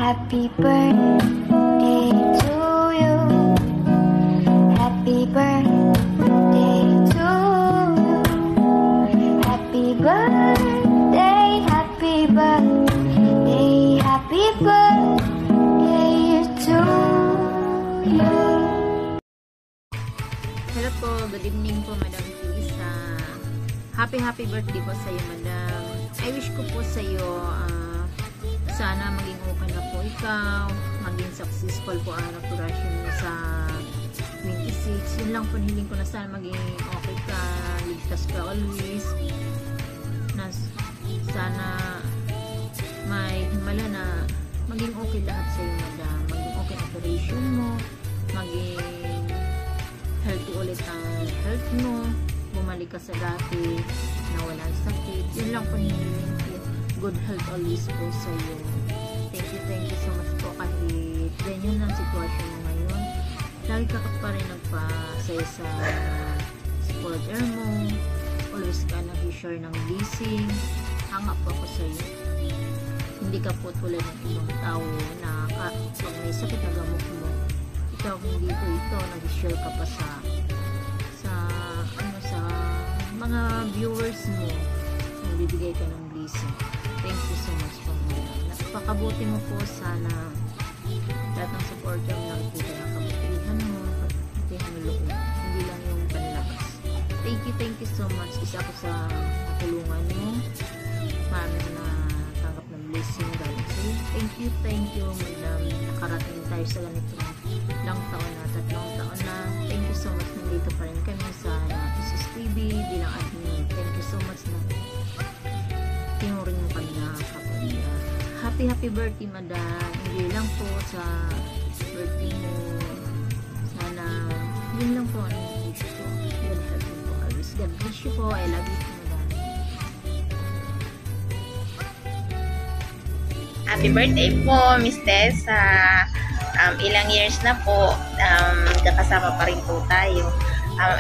Happy birthday to you. Happy birthday to you. Happy birthday, happy birthday, happy birthday to you. Hello po, good evening po Madam Lisa. Happy birthday po sa iyo, Madam. I wish ko po sa iyo sana maging okay na po ikaw, maging successful po ang operasyon mo sa 26. Yun lang po hiling ko na sana maging okay ka, ligtas ka always. Sana may himala na maging okay lahat sa iyo, Madam. Maging okay ang operation mo, maging healthy ulit ang health mo, bumalik ka sa dati na walang sakit. Yun lang po hiling ko. Good health always po sa iyo. Thank you so much po kahit ganyan ang sitwasyon mo ngayon. Lagi ka pa rin nagpasaya sa supporter mo. Always ka nag-share ng blessing. Hanga po ako sa iyo. Hindi ka po tulad ng ibang tao na pag may sakit na gamot mo, ikaw hindi po ito, nag-share ka pa sa mga viewers mo. Nagbibigay ka ng blessing. Thank you so much po, Madam. Napakabuti mo po, sana lahat ng supporter mo nakikita ng kabutihan mo, kabutihan mo loob, hindi lang yung panlabas. Thank you so much. Isa ako sa natulungan mo. Marami na tanggap ng blessing galing sa'yo. Thank you, Madam. Nakarating tayo sa ganito lang taon na, 3 taon na. Thank you so much. Nandito pa rin kami sa SSTV bilang admin. Thank you so much na tinuring mo kami na kapamilya. Happy birthday, Madam. Enjoy lang po sa birthday mo. Sana yun lang po ang wish ko. God help you po always. God bless you po. I love you po, Madam. Happy birthday po, Miss Tessa. Ilang years na po, kakasama pa rin po tayo.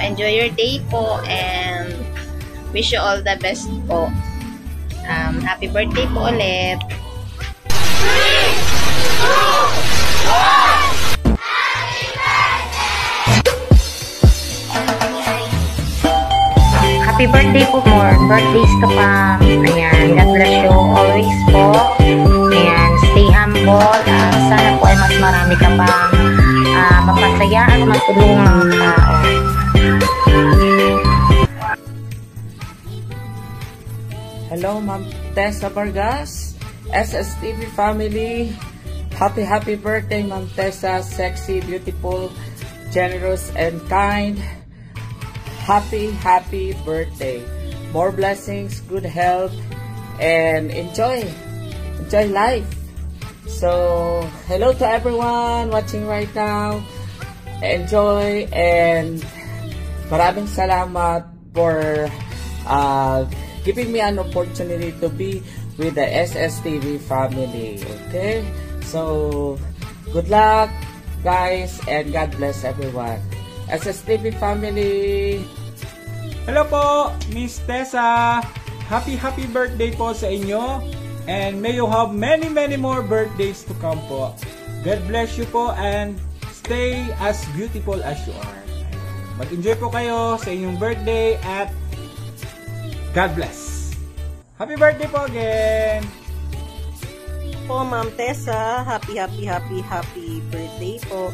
Enjoy your day po and wish you all the best po. Happy birthday po ulit. Happy birthday po, more birthdays ka pa. Ayan, God bless you always po. Ayan, stay humble. Sana po ay mas marami ka pang mapasaya at matulungang tao. Hello, Ma'am Tessa Vargas, SSTV family. Happy birthday, Ma'am Tessa. Sexy, beautiful, generous, and kind. Happy birthday. More blessings, good health, and enjoy life. So, hello to everyone watching right now. Enjoy, and maraming salamat for giving me an opportunity to be with the SSTV family. Okay? So, good luck, guys, and God bless everyone. SSTV family! Hello po, Miss Tessa! Happy birthday po sa inyo. And may you have many more birthdays to come po. God bless you po and stay as beautiful as you are. Mag-enjoy po kayo sa inyong birthday at God bless. Happy birthday po again! Po, Ma'am Tessa, happy birthday po.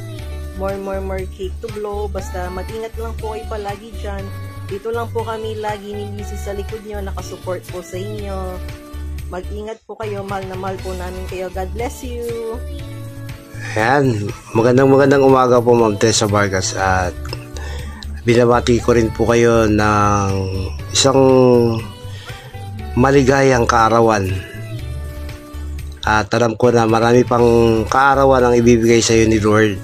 More cake to blow. Basta mag-ingat lang po kayo palagi dyan. Dito lang po kami lagi ni Lizzie sa likod nyo. Nakasupport po sa inyo. Mag-ingat po kayo. Mahal na mahal po namin kayo. God bless you. Ayan. Magandang umaga po, Ma'am Tessa Vargas. At binabati ko rin po kayo ng isang maligayang kaarawan. At alam ko na marami pang kaarawan ang ibibigay sa iyo ni Lord.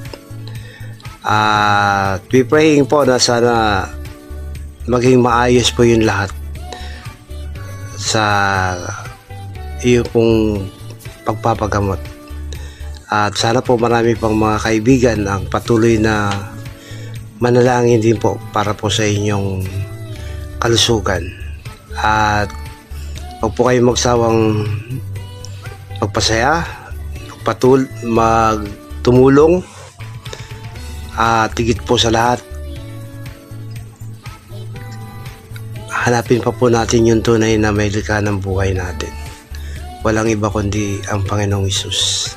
At we praying po na sana maging maayos po yung lahat sa iyo pong pagpapagamot. At sana po marami pang mga kaibigan ang patuloy na manalangin din po para po sa inyong kalusugan. At huwag po kayong magsawang magpasaya, magtumulong at tigit po sa lahat, hanapin pa po natin yung tunay na may likha ng buhay natin. Walang iba kundi ang Panginoong Hesus.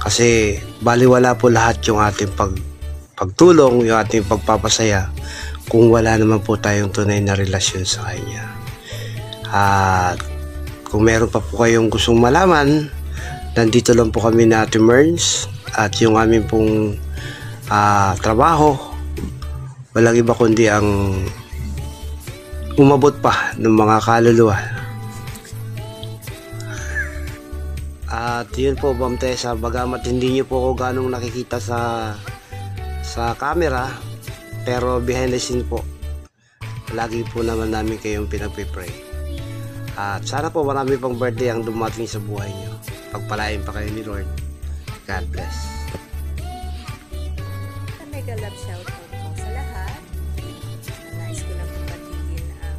Kasi baliwala po lahat yung ating pagtulong, yung ating pagpapasaya kung wala naman po tayong tunay na relasyon sa Kanya. At kung meron pa po kayong gustong malaman, nandito lang po kami na Ate Merns at yung aming pong trabaho, walang iba kundi ang umabot pa ng mga kaluluwa. At yun po, Ma'am Tessa, bagamat hindi nyo po ako ganong nakikita sa camera, pero behind the scene po, lagi po naman namin kayong pinagpipray. At sana po marami pang birthday ang dumating sa buhay nyo. Pagpalain pa kayo ni Lord. God bless. Mega love shoutout po sa lahat. Nais ko lang pong batiin ang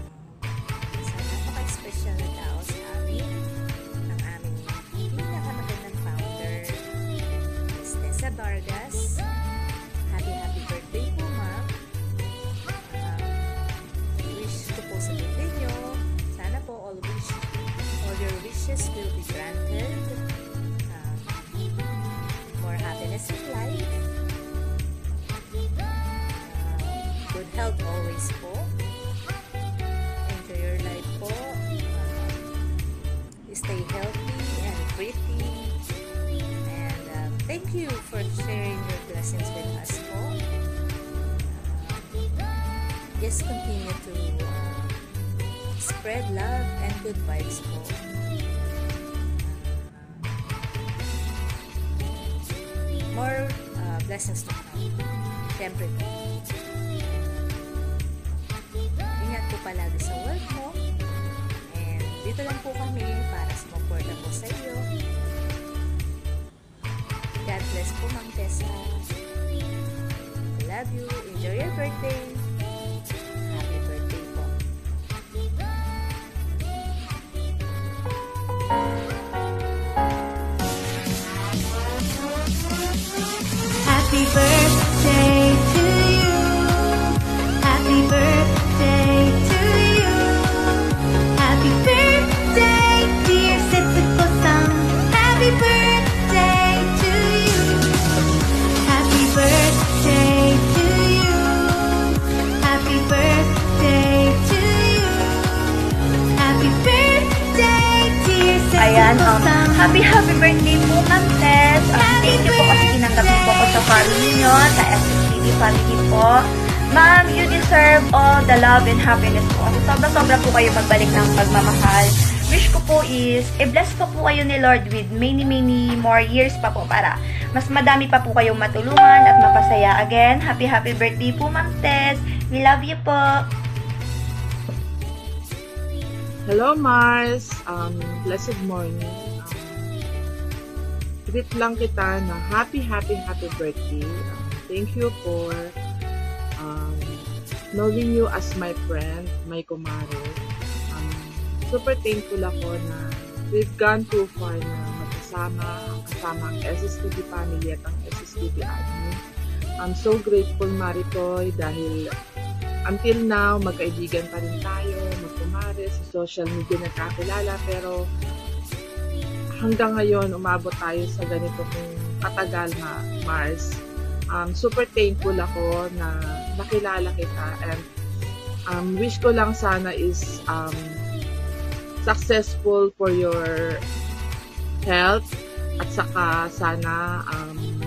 sa napaka-special na tao sa amin, ang aming pinakamagandang founder, Ms. Tessa Vargas. Happy birthday po, ma'am. Wish ko po sa birthday nyo, sana po all your wishes will be granted. More happiness in life. Good health always po. Enjoy your life po. Stay healthy and pretty. And thank you for sharing your blessings with us po. Just continue to spread love and good vibes po. More blessings to come. Siyempre po. Ingat po palagi sa work mo. And dito lang po kami para sumuporta po sa iyo. God bless po, Ma'am Tessa. I love you. Enjoy your birthday. Happy birthday po. Happy birthday to you. Happy birthday to you. Happy birthday, dear Setsuko-san. Happy birthday to you. Happy birthday to you. Happy birthday to you. Happy birthday, dear Ayan, Setsuko-san. happy birthday po, Ma'am Tess. Thank you po kasi tinanggap niyo po ako sa family nyo, sa SSTV family po. Ma'am, you deserve all the love and happiness po. Sobra-sobra po kayo magbalik ng pagmamahal. Wish ko po is, i-bless po kayo ni Lord with many more years pa po para mas madami pa po kayong matulungan at mapasaya. Again, happy birthday po, Ma'am Tess. We love you po. Hello Mars, blessed morning. Greet lang kita na happy birthday. Thank you for knowing you as my friend, my kumare. Super thankful ako na we've gone too far na kasama ang SSTV family at ang SSTV admin. I'm so grateful, Maritoy, dahil until now, magkaibigan pa rin tayo, magkumare, sa social media nagkakilala, pero hanggang ngayon, umabot tayo sa ganito kung katagal, Mars. Super thankful ako na nakilala kita, and wish ko lang sana is successful for your health, at saka sana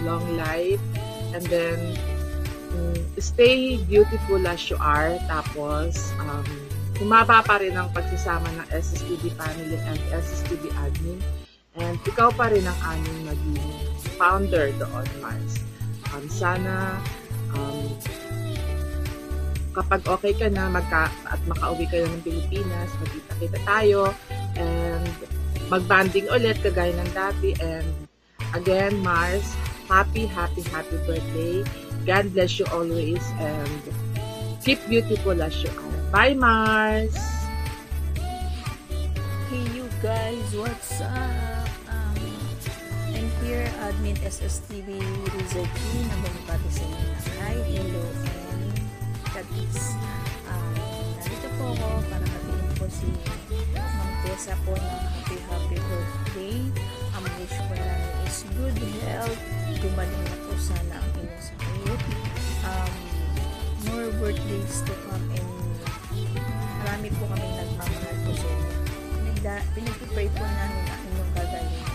long life, and then stay beautiful as you are. Tapos humaba pa rin ang pagsasama ng SSTV family and SSTV admin, and ikaw pa rin ang aming maging founder doon, Mars. Sana kapag okay ka na at makauwi ka na ng Pilipinas, magkita-kita tayo and magbanding ulit kagaya ng dati. And again, Mars, happy birthday. God bless you always and keep beautiful as you are. Bye, Mars! Hey you guys, what's up? I'm here Admin SSTV Rizal G na bumabati sa inyo na hi, hello, and God bless. Nandito po ako para hatiin po si Ma'am Tessa po ng happy birthday. Ang wish ko namin is good health, gumaling na po sana ang inyong sakit, more birthdays to come, and marami po kaming nagmamahal po sa inyo. Pinag-pray po namin ang inyong kagaling.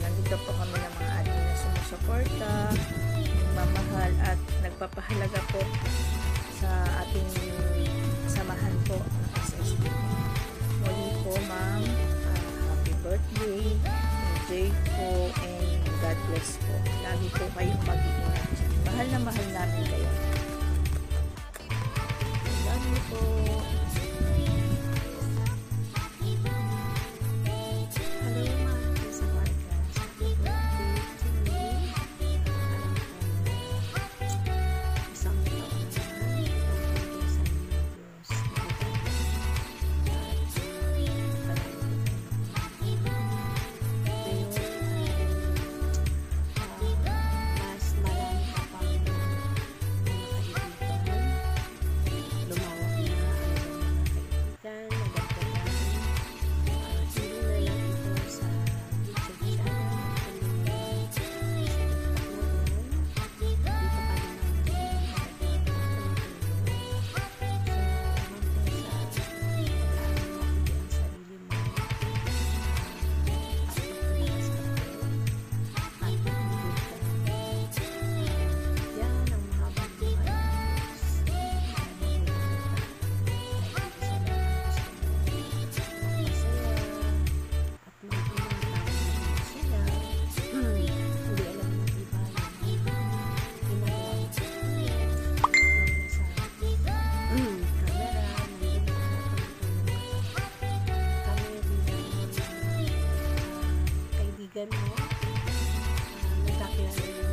Nandito po kami ng mga admin na sumusuporta, nagmamahal at nagpapahalaga po sa ating samahan po ng SSD. Muli po ma'am, happy birthday, enjoy po, and God bless po. Lagi po kayong mag-iingat dyan. Mahal na mahal namin kayo. Love you po. Hello, Ma'am Tessa Vargas. Happy birthday to me. Isang taon naman. Ito sa inyo, Diyos. Mas marami ka pang mga kaibigan. Lumawak na ang mga kaibigan, nagagdagan. Sino na lang ito sa YouTube channel. Dito ka naman yan ang mahabang buhay ng Diyos. At mag-ibang tao sila. Hindi alam ng iba yung ginagawa ng camera, kami bilang kaibigan mo, nagkakilala